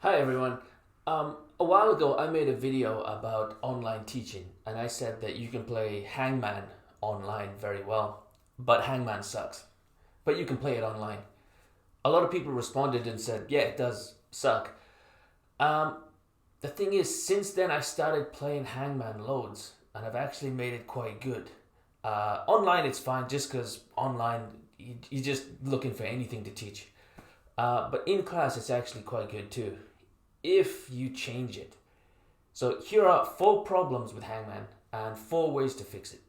Hi everyone. A while ago, I made a video about online teaching, and I said that you can play Hangman online very well, but Hangman sucks. But you can play it online. A lot of people responded and said, "Yeah, it does suck." Um, the thing is, since then, I started playing Hangman loads, and I've actually made it quite good. Online, it's fine, just because online, you're just looking for anything to teach. But in class, it's actually quite good too, if you change it. So here are four problems with Hangman and four ways to fix it.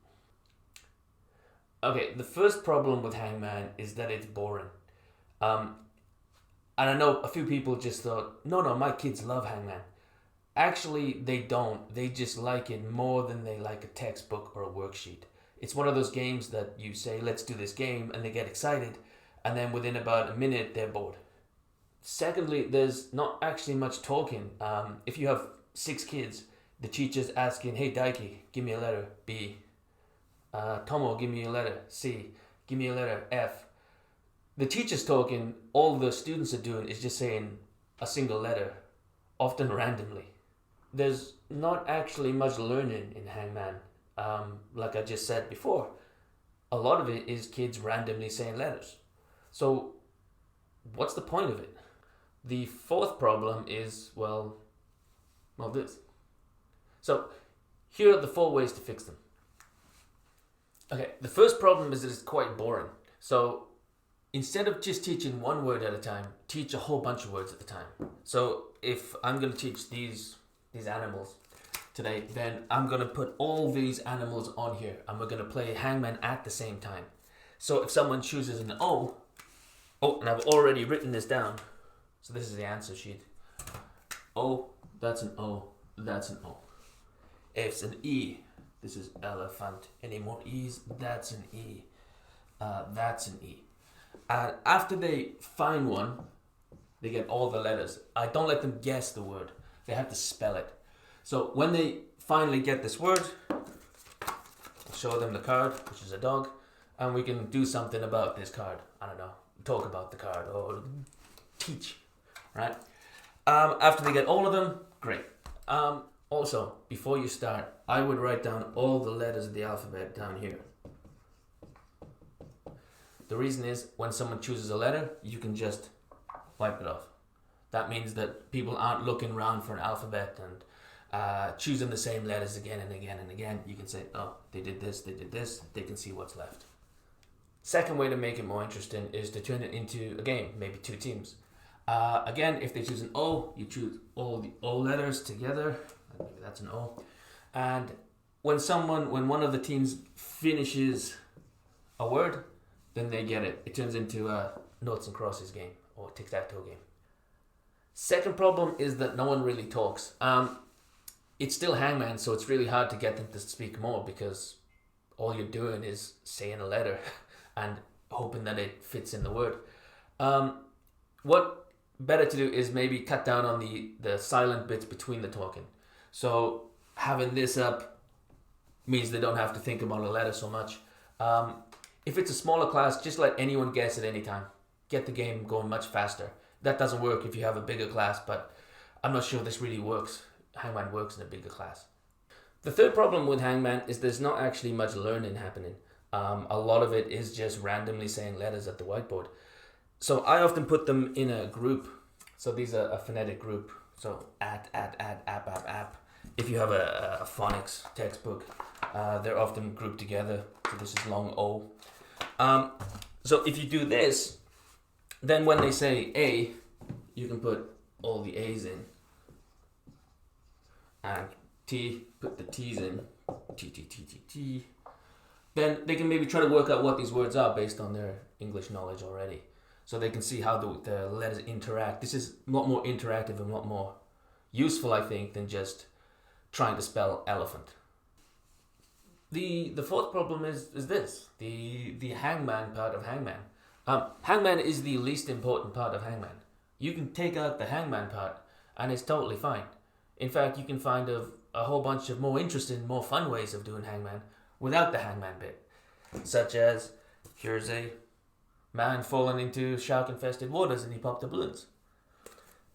Okay, the first problem with Hangman is that it's boring. Um, and I know a few people just thought, no, my kids love Hangman. Actually, they don't. They just like it more than they like a textbook or a worksheet. It's one of those games that you say, let's do this game, and they get excited, and then within about a minute, they're bored. Secondly, there's not actually much talking. If you have six kids, the teacher's asking, "Hey, Daiki, give me a letter B. Tomo, give me a letter C. Give me a letter F." The teacher's talking, all the students are doing is just saying a single letter, often randomly. There's not actually much learning in Hangman. Like I just said before, a lot of it is kids randomly saying letters. So, what's the point of it? The fourth problem is, this. So, here are the four ways to fix them. Okay, the first problem is that it's quite boring. So, instead of just teaching one word at a time, teach a whole bunch of words at a time. So, if I'm going to teach these animals today, then I'm going to put all these animals on here and we're going to play Hangman at the same time. So, if someone chooses an and I've already written this down. So this is the answer sheet. O, that's an O, that's an O. If it's an E, this is elephant. Any more E's, that's an E. That's an E. And after they find one, they get all the letters. I don't let them guess the word. They have to spell it. So when they finally get this word, I'll show them the card, which is a dog, and we can do something about this card. I don't know, talk about the card or teach. Right? After they get all of them, great. Also, before you start, I would write down all the letters of the alphabet down here. The reason is, when someone chooses a letter, you can just wipe it off. That means that people aren't looking around for an alphabet and choosing the same letters again and again and again. You can say, oh, they did this, they can see what's left. Second way to make it more interesting is to turn it into a game, maybe two teams. Again, if they choose an O, you choose all the O letters together. Maybe that's an O. And when one of the teams finishes a word, then they get it. It turns into a noughts and crosses game or tic-tac-toe game. Second problem is that no one really talks. It's still Hangman, so it's really hard to get them to speak more because all you're doing is saying a letter and hoping that it fits in the word. What better to do is maybe cut down on the silent bits between the talking. So having this up means they don't have to think about a letter so much. If it's a smaller class, just let anyone guess at any time. Get the game going much faster. That doesn't work if you have a bigger class, but I'm not sure this really works. Hangman works in a bigger class. The third problem with Hangman is there's not actually much learning happening. A lot of it is just randomly saying letters at the whiteboard. So I often put them in a group. So these are a phonetic group. So app. If you have a phonics textbook, they're often grouped together. So this is long O. So if you do this, then when they say A, you can put all the A's in. And T, put the T's in. T. Then they can maybe try to work out what these words are based on their English knowledge already. So they can see how the letters interact. This is a lot more interactive and a lot more useful, I think, than just trying to spell elephant. The fourth problem is this, the Hangman part of Hangman. Hangman is the least important part of Hangman. You can take out the Hangman part and it's totally fine. In fact, you can find a whole bunch of more interesting, more fun ways of doing Hangman without the Hangman bit. Such as, here's a man falling into shark-infested waters and he popped the balloons.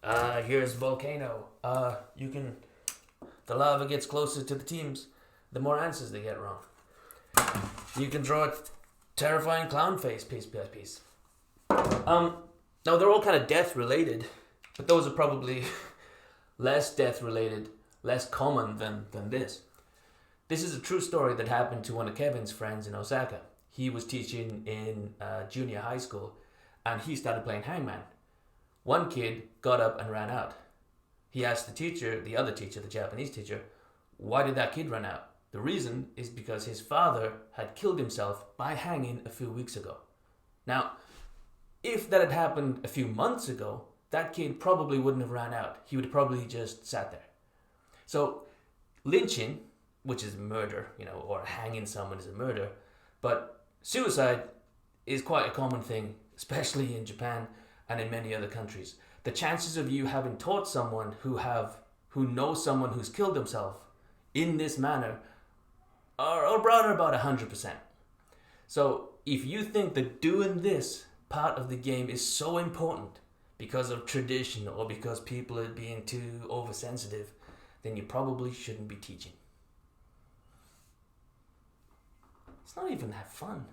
Here's volcano. The lava gets closer to the teams, the more answers they get wrong. You can draw a terrifying clown face piece by piece. Now they're all kind of death related, but those are probably less death related, less common than this. This is a true story that happened to one of Kevin's friends in Osaka. He was teaching in junior high school, and he started playing Hangman. One kid got up and ran out. He asked the other teacher, the Japanese teacher, why did that kid run out? The reason is because his father had killed himself by hanging a few weeks ago. Now, if that had happened a few months ago, that kid probably wouldn't have ran out. He would have probably just sat there. So, lynching, which is murder, or hanging someone is a murder, but suicide is quite a common thing, especially in Japan and in many other countries. The chances of you having taught someone who knows someone who's killed himself in this manner are rather about 100%. So if you think that doing this part of the game is so important because of tradition or because people are being too oversensitive, then you probably shouldn't be teaching. It's not even that fun.